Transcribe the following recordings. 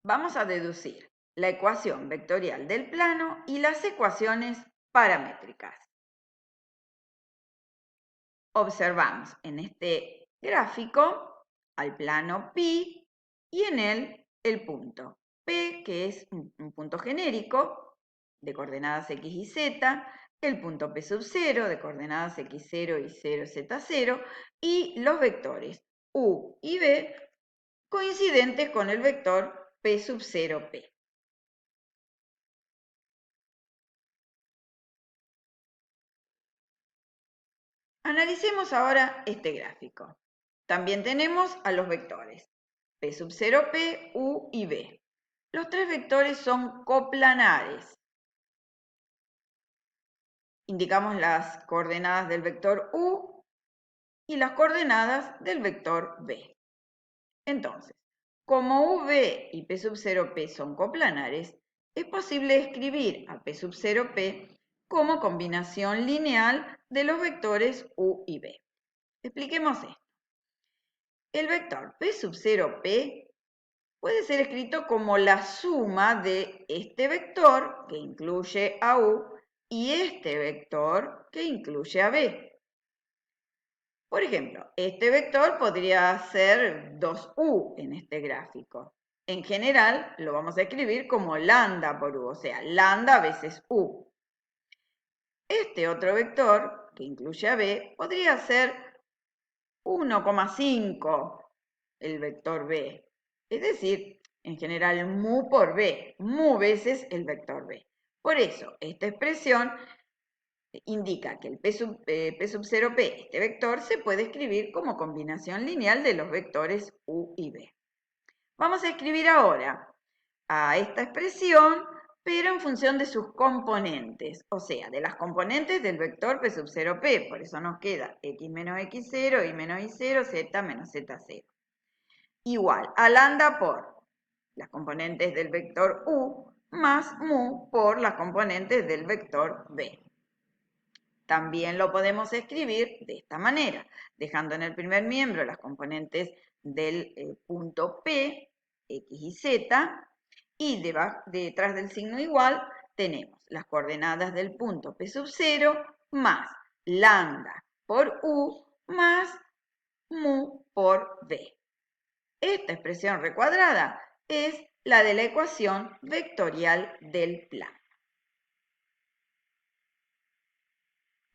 Vamos a deducir la ecuación vectorial del plano y las ecuaciones paramétricas. Observamos en este gráfico al plano pi y en él el punto P, que es un punto genérico de coordenadas x y z, el punto P sub 0 de coordenadas x0 y 0, z0, y los vectores u y v coincidentes con el vector P sub 0, P. Analicemos ahora este gráfico. También tenemos a los vectores P sub 0, P, U y V. Los tres vectores son coplanares. Indicamos las coordenadas del vector U y las coordenadas del vector V. Entonces, como UV y P sub 0P son coplanares, es posible escribir a P sub 0P como combinación lineal de los vectores U y V. Expliquemos esto. El vector P sub 0P puede ser escrito como la suma de este vector, que incluye a U, y este vector, que incluye a V. Por ejemplo, este vector podría ser 2U en este gráfico. En general, lo vamos a escribir como lambda por U, o sea, lambda veces U. Este otro vector, que incluye a B, podría ser 1,5 el vector B. Es decir, en general, mu por B, mu veces el vector B. Por eso, esta expresión indica que el P sub 0P, este vector, se puede escribir como combinación lineal de los vectores U y V. Vamos a escribir ahora a esta expresión, pero en función de sus componentes, o sea, de las componentes del vector P sub 0P. Por eso nos queda x menos x0, y menos y0, z menos z0. Igual a lambda por las componentes del vector U más mu por las componentes del vector V. También lo podemos escribir de esta manera, dejando en el primer miembro las componentes del punto P, X y Z, y detrás del signo igual tenemos las coordenadas del punto P sub 0 más lambda por U más mu por V. Esta expresión recuadrada es la de la ecuación vectorial del plano.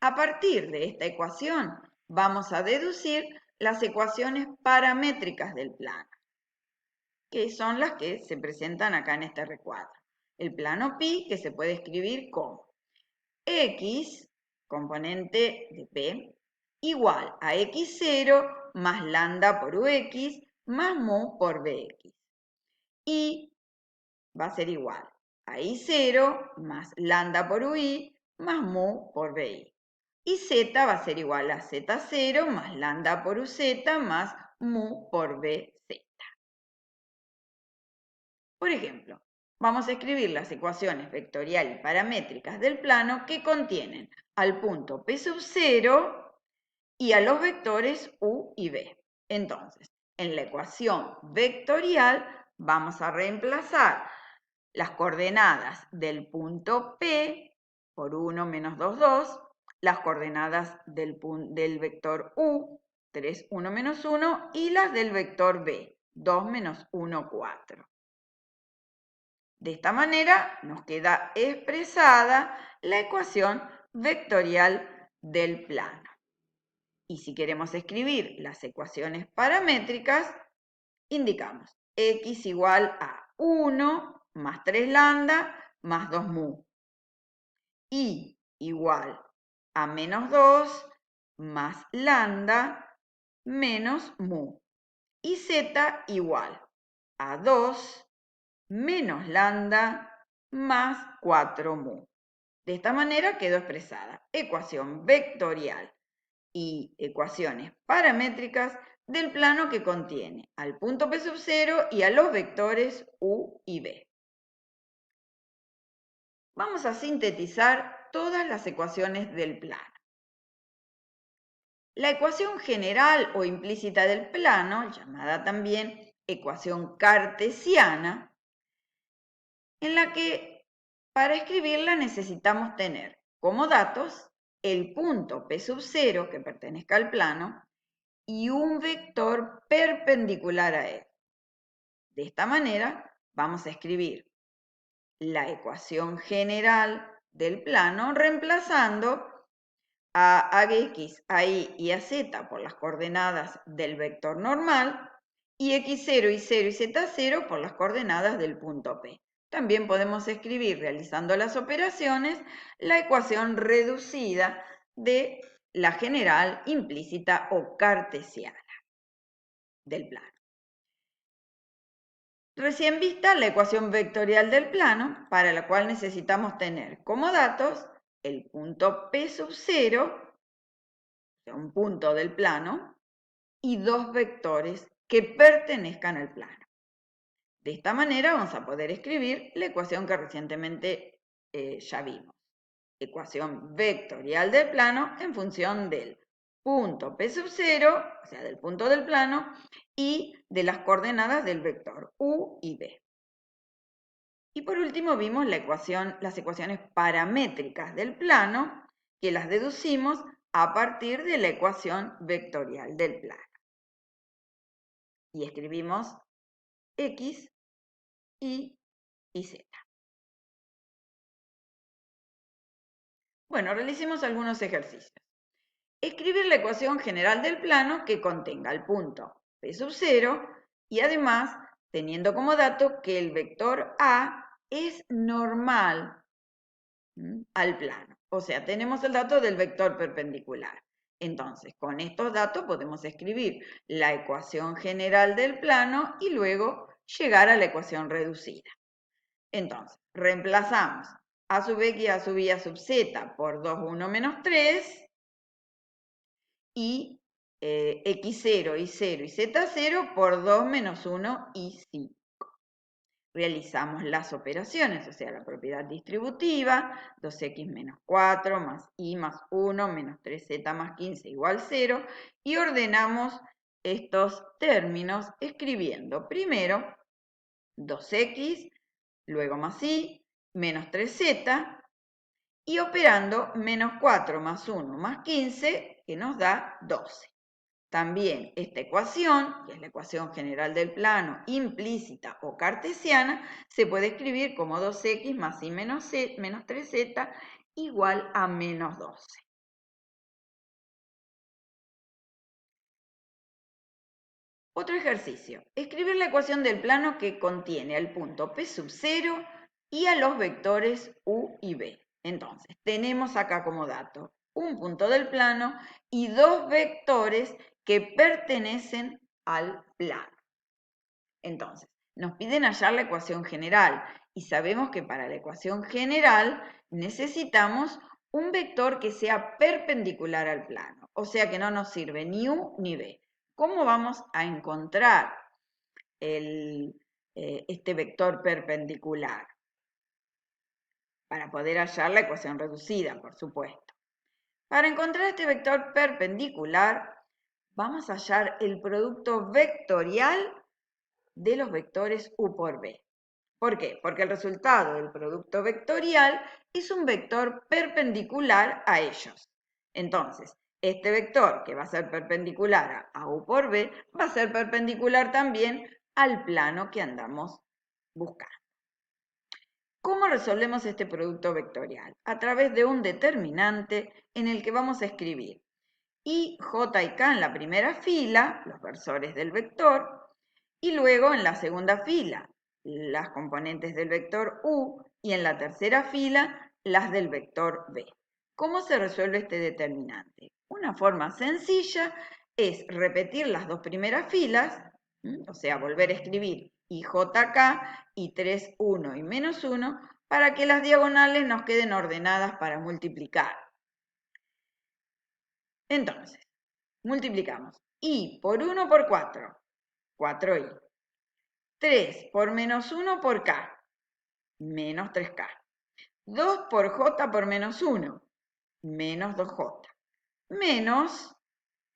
A partir de esta ecuación vamos a deducir las ecuaciones paramétricas del plano, que son las que se presentan acá en este recuadro. El plano pi, que se puede escribir como x, componente de p, igual a x0 más lambda por ux más mu por bx. Y va a ser igual a I0 más lambda por UI más mu por BI. Y Z va a ser igual a Z0 más lambda por UZ más mu por BZ. Por ejemplo, vamos a escribir las ecuaciones vectorial y paramétricas del plano que contienen al punto P sub 0 y a los vectores U y V. Entonces, en la ecuación vectorial vamos a reemplazar las coordenadas del punto P por 1 menos 2, 2, las coordenadas del vector U, 3, 1 menos 1, y las del vector B, 2 menos 1, 4. De esta manera nos queda expresada la ecuación vectorial del plano. Y si queremos escribir las ecuaciones paramétricas, indicamos x igual a 1 más 3 lambda más 2 mu. Y igual a menos 2 más lambda menos mu. Y z igual a 2 menos lambda más 4 mu. De esta manera quedó expresada ecuación vectorial y ecuaciones paramétricas del plano que contiene al punto P sub 0 y a los vectores U y V. Vamos a sintetizar todas las ecuaciones del plano. La ecuación general o implícita del plano, llamada también ecuación cartesiana, en la que para escribirla necesitamos tener como datos el punto P sub 0 que pertenezca al plano y un vector perpendicular a él. De esta manera vamos a escribir la ecuación general del plano reemplazando a x, a y y a z por las coordenadas del vector normal y x0, y0 y z0 por las coordenadas del punto P. También podemos escribir, realizando las operaciones, la ecuación reducida de la general implícita o cartesiana del plano. Recién vista la ecuación vectorial del plano, para la cual necesitamos tener como datos el punto P sub 0, un punto del plano, y dos vectores que pertenezcan al plano. De esta manera vamos a poder escribir la ecuación que recientemente ya vimos. Ecuación vectorial del plano en función del punto P sub 0, o sea, del punto del plano, y de las coordenadas del vector U y V. Y por último vimos las ecuaciones paramétricas del plano, que las deducimos a partir de la ecuación vectorial del plano. Y escribimos X, Y y Z. Bueno, realicemos algunos ejercicios. Escribir la ecuación general del plano que contenga el punto P sub 0 y además teniendo como dato que el vector A es normal al plano. O sea, tenemos el dato del vector perpendicular. Entonces, con estos datos podemos escribir la ecuación general del plano y luego llegar a la ecuación reducida. Entonces, reemplazamos a sub x, a sub y, a sub z por 2, 1, menos 3 y x0, y0 y z0 por 2, menos 1 y 5. Realizamos las operaciones, o sea, la propiedad distributiva, 2x menos 4 más y más 1 menos 3z más 15 igual 0, y ordenamos estos términos escribiendo primero 2x, luego más y, menos 3z, y operando menos 4 más 1 más 15, que nos da 12. También esta ecuación, que es la ecuación general del plano implícita o cartesiana, se puede escribir como 2x más y menos 3z igual a menos 12. Otro ejercicio. Escribir la ecuación del plano que contiene al punto P sub 0 y a los vectores U y V. Entonces, tenemos acá como dato un punto del plano y dos vectores que pertenecen al plano. Entonces, nos piden hallar la ecuación general y sabemos que para la ecuación general necesitamos un vector que sea perpendicular al plano, o sea que no nos sirve ni U ni V. ¿Cómo vamos a encontrar este vector perpendicular? Para poder hallar la ecuación reducida, por supuesto. Para encontrar este vector perpendicular, vamos a hallar el producto vectorial de los vectores U por V. ¿Por qué? Porque el resultado del producto vectorial es un vector perpendicular a ellos. Entonces, este vector que va a ser perpendicular a U por V va a ser perpendicular también al plano que andamos buscando. ¿Cómo resolvemos este producto vectorial? A través de un determinante en el que vamos a escribir I, J y K en la primera fila, los versores del vector, y luego en la segunda fila, las componentes del vector U, y en la tercera fila, las del vector V. ¿Cómo se resuelve este determinante? Una forma sencilla es repetir las dos primeras filas, o sea, volver a escribir IJK y 3, 1 y menos 1, para que las diagonales nos queden ordenadas para multiplicar. Entonces, multiplicamos I por 1 por 4, 4i. 3 por menos 1 por k, menos 3k. 2 por j por menos 1, menos 2j. Menos,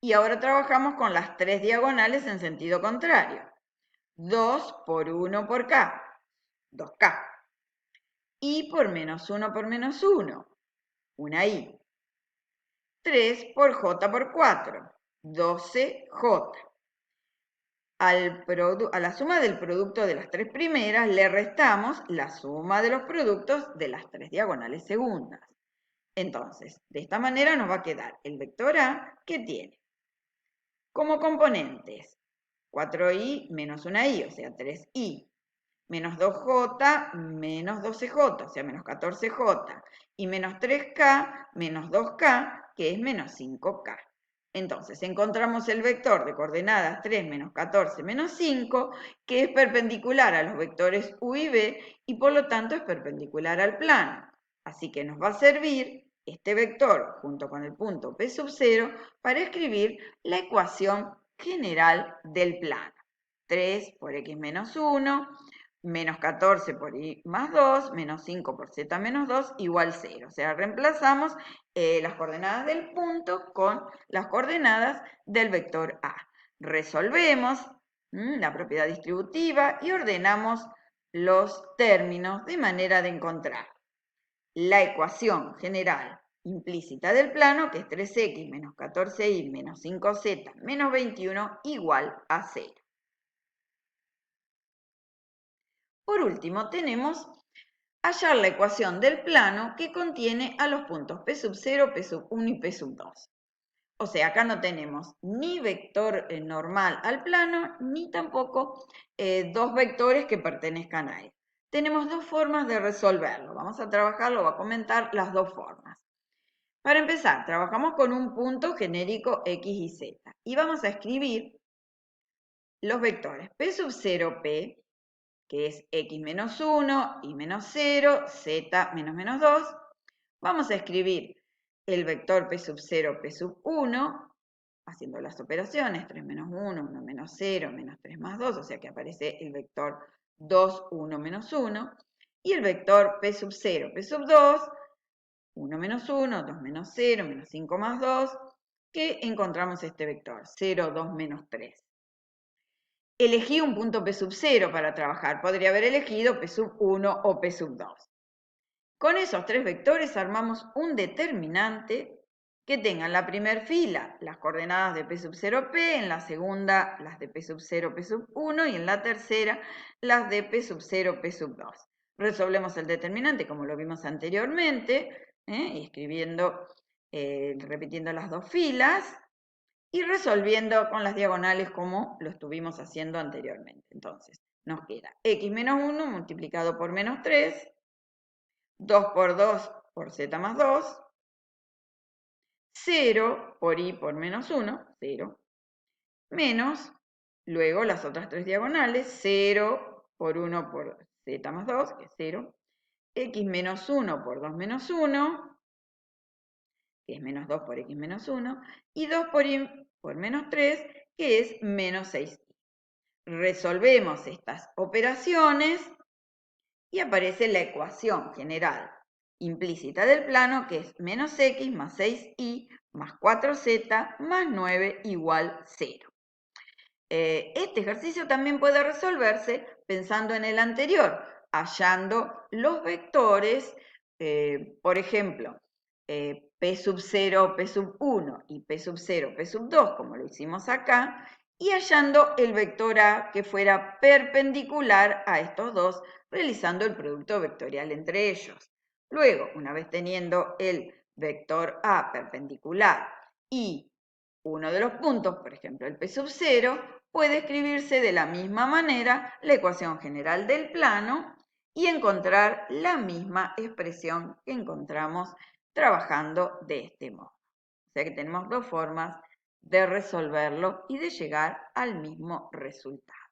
y ahora trabajamos con las tres diagonales en sentido contrario. 2 por 1 por k, 2k. I por menos 1 por menos 1, una I. 3 por J por 4, 12J. A la suma del producto de las tres primeras le restamos la suma de los productos de las tres diagonales segundas. Entonces, de esta manera nos va a quedar el vector A que tiene como componentes 4i menos 1i, o sea, 3i, menos 2j menos 12j, o sea, menos 14j, y menos 3k menos 2k, que es menos 5k. Entonces, encontramos el vector de coordenadas 3 menos 14 menos 5, que es perpendicular a los vectores u y b, y por lo tanto es perpendicular al plano. Así que nos va a servir este vector junto con el punto P sub 0 para escribir la ecuación general del plano. 3 por x menos 1, menos 14 por y más 2, menos 5 por z menos 2, igual 0. O sea, reemplazamos las coordenadas del punto con las coordenadas del vector A. Resolvemos la propiedad distributiva y ordenamos los términos de manera de encontrar la ecuación general implícita del plano, que es 3x menos 14y menos 5z menos 21 igual a 0. Por último, tenemos hallar la ecuación del plano que contiene a los puntos P sub 0, P sub 1 y P sub 2. O sea, acá no tenemos ni vector normal al plano, ni tampoco dos vectores que pertenezcan a él. Tenemos dos formas de resolverlo. Vamos a trabajarlo, voy a comentar las dos formas. Para empezar, trabajamos con un punto genérico X y Z. Y vamos a escribir los vectores P sub 0P, que es x menos 1, y menos 0, z menos menos 2. Vamos a escribir el vector P sub 0, P sub 1, haciendo las operaciones, 3 menos 1, 1 menos 0, menos 3 más 2, o sea que aparece el vector 2, 1 menos 1, y el vector P sub 0, P sub 2, 1 menos 1, 2 menos 0, menos 5 más 2, que encontramos este vector, 0, 2 menos 3. Elegí un punto P sub 0 para trabajar. Podría haber elegido P sub 1 o P sub 2. Con esos tres vectores armamos un determinante que tenga en la primera fila las coordenadas de P sub 0P, en la segunda las de P sub 0, P sub 1 y en la tercera las de P sub 0, P sub 2. Resolvemos el determinante como lo vimos anteriormente, escribiendo, repitiendo las dos filas, y resolviendo con las diagonales como lo estuvimos haciendo anteriormente. Entonces, nos queda x menos 1 multiplicado por menos 3, 2 por 2 por z más 2, 0 por y por menos 1, 0, menos, luego las otras tres diagonales, 0 por 1 por z más 2, que es 0, x menos 1 por 2 menos 1, que es menos 2 por x menos 1, y 2 por y por menos 3, que es menos 6. Resolvemos estas operaciones y aparece la ecuación general implícita del plano, que es menos x más 6y más 4z más 9 igual 0. Este ejercicio también puede resolverse pensando en el anterior, hallando los vectores, por ejemplo, P sub 0, P sub 1 y P sub 0, P sub 2, como lo hicimos acá, y hallando el vector A que fuera perpendicular a estos dos, realizando el producto vectorial entre ellos. Luego, una vez teniendo el vector A perpendicular y uno de los puntos, por ejemplo el P sub 0, puede escribirse de la misma manera la ecuación general del plano y encontrar la misma expresión que encontramos trabajando de este modo. O sea que tenemos dos formas de resolverlo y de llegar al mismo resultado.